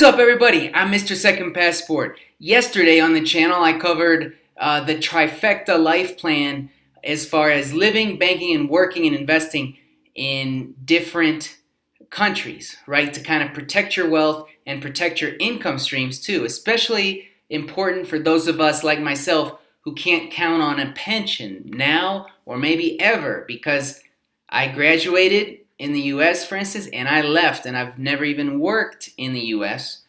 up, everybody? I'm Mr. Second Passport. Yesterday on the channel, I covered the trifecta life plan as far as living, banking, and working and investing in different countries, right? To kind of protect your wealth and protect your income streams too, especially important for those of us like myself who can't count on a pension now or maybe ever because I graduated in the US, for instance, and I left, and I've never even worked in the US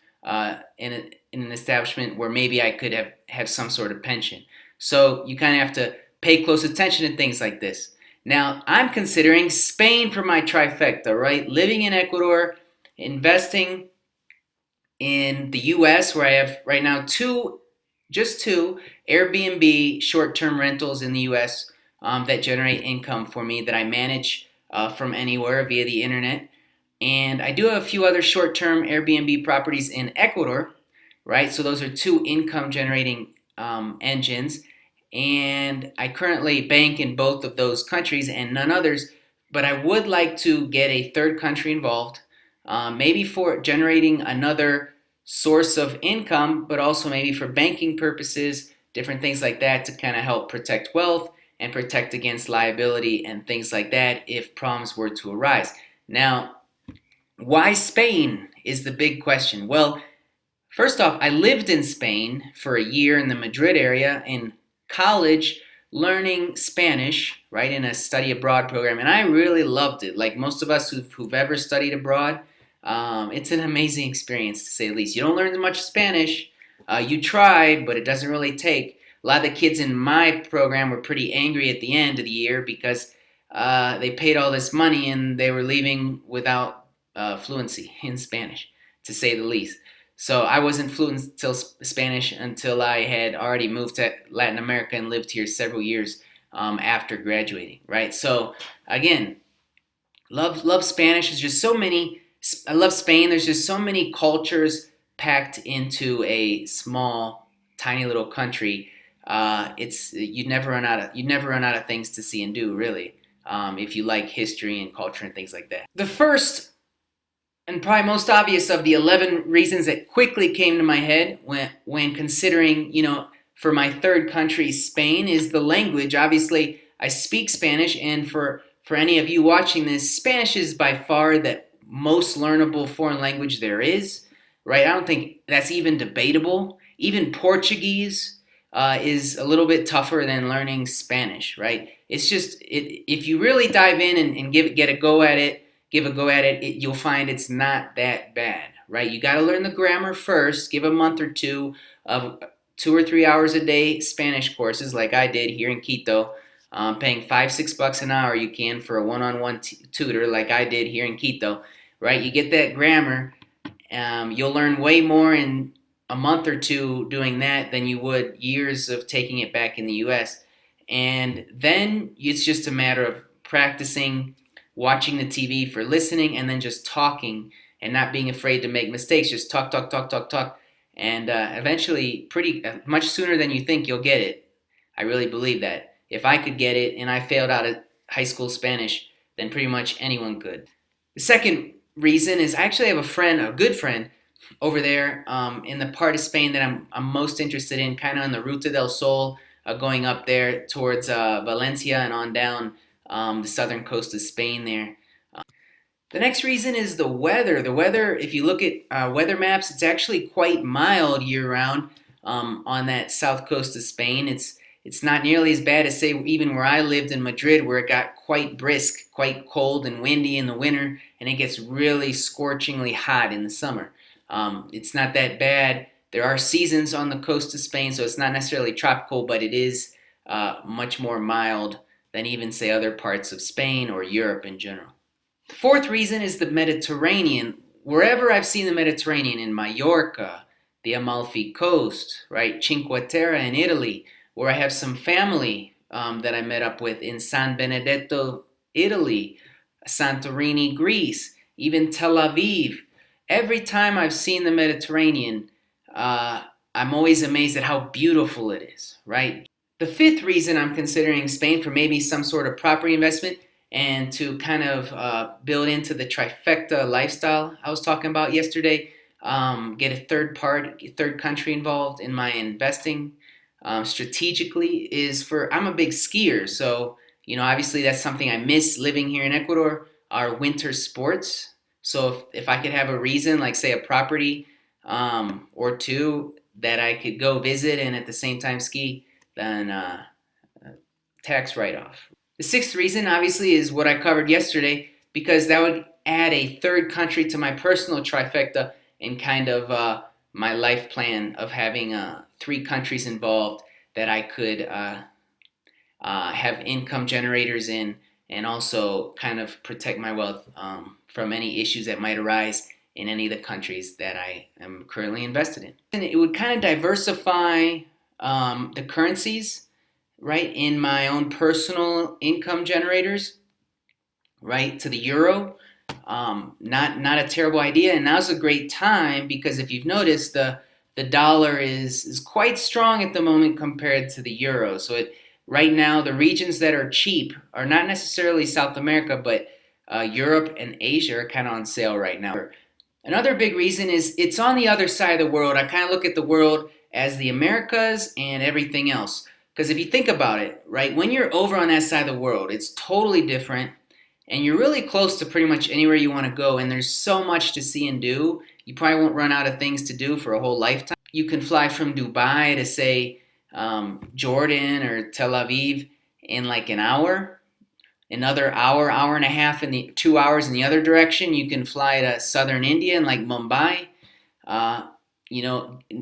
in an establishment where maybe I could have some sort of pension. So you kind of have to pay close attention to things like this. Now, I'm considering Spain for my trifecta, right? Living in Ecuador, investing in the US, where I have right now just two Airbnb short-term rentals in the US that generate income for me that I manage from anywhere via the internet. And I do have a few other short-term Airbnb properties in Ecuador, right? So those are two income-generating engines. And I currently bank in both of those countries and none others, but I would like to get a third country involved, maybe for generating another source of income, but also maybe for banking purposes, different things like that to kind of help protect wealth and protect against liability and things like that if problems were to arise. Now, why Spain is the big question. Well, first off, I lived in Spain for a year in the Madrid area in college learning Spanish, right, in a study abroad program, and I really loved it. Like most of us who've ever studied abroad, it's an amazing experience to say the least. You don't learn much Spanish. You try, but it doesn't really take. A lot of the kids in my program were pretty angry at the end of the year because they paid all this money and they were leaving without fluency in Spanish, to say the least. So I wasn't fluent in Spanish until I had already moved to Latin America and lived here several years after graduating, right? So again, love Spanish. There's just so many. I love Spain. There's just so many cultures packed into a small, tiny little country. You'd never run out of things to see and do, really, if you like history and culture and things like that. The first and probably most obvious of the 11 reasons that quickly came to my head when considering, for my third country, Spain, is the language. Obviously, I speak Spanish, and for any of you watching this, Spanish is by far the most learnable foreign language there is, right? I don't think that's even debatable. Even Portuguese is a little bit tougher than learning Spanish, right? It's just, if you really dive in and give a go at it, you'll find it's not that bad, right? You got to learn the grammar first. Give a month or two of 2 or 3 hours a day Spanish courses like I did here in Quito, paying $5-6 an hour you can for a one-on-one tutor like I did here in Quito, right? You get that grammar. You'll learn way more in a month or two doing that than you would years of taking it back in the U.S. And then it's just a matter of practicing, watching the TV for listening, and then just talking and not being afraid to make mistakes. Just talk. And eventually, pretty much sooner than you think, you'll get it. I really believe that. If I could get it and I failed out of high school Spanish, then pretty much anyone could. The second reason is I actually have a good friend, over there in the part of Spain that I'm most interested in, kind of on the Ruta del Sol, going up there towards Valencia and on down the southern coast of Spain there. The next reason is the weather. The weather, if you look at weather maps, it's actually quite mild year-round on that south coast of Spain. It's not nearly as bad as, say, even where I lived in Madrid, where it got quite brisk, quite cold and windy in the winter, and it gets really scorchingly hot in the summer. It's not that bad. There are seasons on the coast of Spain, so it's not necessarily tropical, but it is much more mild than even, say, other parts of Spain or Europe in general. The fourth reason is the Mediterranean. Wherever I've seen the Mediterranean, in Mallorca, the Amalfi Coast, right, Cinque Terre in Italy, where I have some family that I met up with in San Benedetto, Italy, Santorini, Greece, even Tel Aviv. Every time I've seen the Mediterranean, I'm always amazed at how beautiful it is, right? The fifth reason I'm considering Spain for maybe some sort of property investment and to kind of build into the trifecta lifestyle I was talking about yesterday get a third country involved in my investing strategically is I'm a big skier, so obviously that's something I miss living here in Ecuador, are winter sports. So if I could have a reason, like say a property or two that I could go visit and at the same time ski, then tax write-off. The sixth reason, obviously, is what I covered yesterday, because that would add a third country to my personal trifecta and kind of my life plan of having three countries involved that I could have income generators in, and also kind of protect my wealth from any issues that might arise in any of the countries that I am currently invested in. And it would kind of diversify the currencies, right, in my own personal income generators, right, to the euro. Not a terrible idea, and now's a great time because if you've noticed, the dollar is quite strong at the moment compared to the euro. So right now the regions that are cheap are not necessarily South America, but Europe and Asia are kind of on sale right now. Another big reason is it's on the other side of the world. I kind of look at the world as the Americas and everything else. Because if you think about it, right, when you're over on that side of the world, it's totally different. And you're really close to pretty much anywhere you want to go. And there's so much to see and do. You probably won't run out of things to do for a whole lifetime. You can fly from Dubai to, say, Jordan or Tel Aviv in like an hour. Another hour and a half, 2 hours in the other direction. You can fly to southern India in like Mumbai.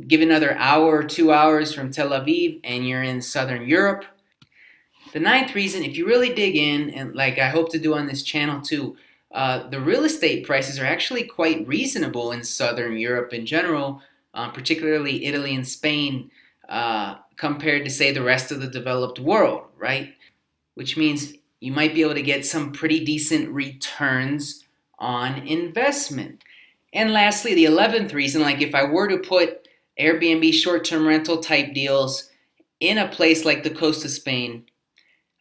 Give another hour or 2 hours from Tel Aviv and you're in southern Europe. The ninth reason, if you really dig in, and like I hope to do on this channel too, the real estate prices are actually quite reasonable in southern Europe in general, particularly Italy and Spain, compared to, say, the rest of the developed world, right? Which means you might be able to get some pretty decent returns on investment. And lastly, the 11th reason, like if I were to put Airbnb short-term rental type deals in a place like the coast of Spain,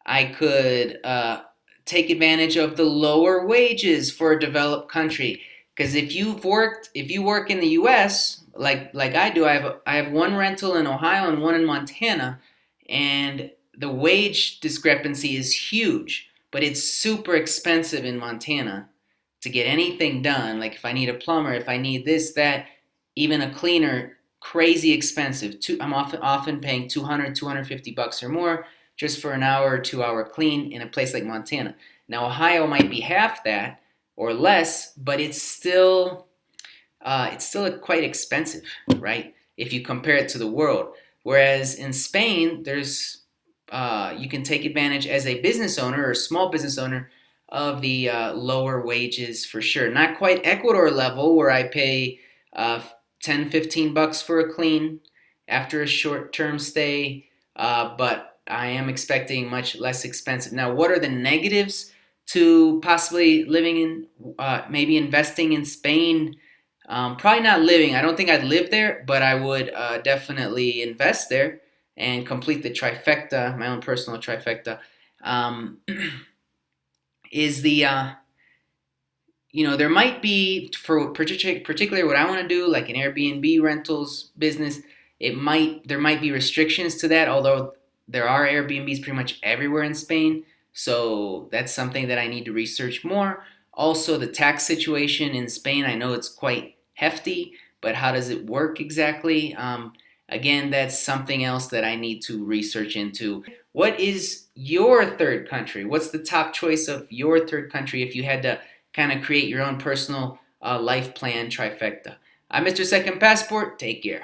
I could take advantage of the lower wages for a developed country. Because if you work in the U.S. like I do, I have one rental in Ohio and one in Montana, and the wage discrepancy is huge. But it's super expensive in Montana to get anything done. Like if I need a plumber, if I need this, that, even a cleaner, crazy expensive. I'm often paying $250 or more just for an hour or 2 hour clean in a place like Montana. Now Ohio might be half that or less, but it's still quite expensive, right? If you compare it to the world. Whereas in Spain, there's you can take advantage as a business owner or small business owner of the lower wages for sure. Not quite Ecuador level where I pay $10-15 for a clean after a short-term stay, but I am expecting much less expensive. Now, what are the negatives to possibly living in, maybe investing in Spain? Probably not living. I don't think I'd live there, but I would definitely invest there and complete the trifecta, my own personal trifecta. Is the there might be, for particularly what I want to do, like an Airbnb rentals business, there might be restrictions to that, although there are Airbnbs pretty much everywhere in Spain. So that's something that I need to research more. Also, the tax situation in Spain, I know it's quite hefty, but how does it work exactly? Again, that's something else that I need to research into. What is your third country? What's the top choice of your third country if you had to kind of create your own personal life plan trifecta? I'm Mr. Second Passport. Take care.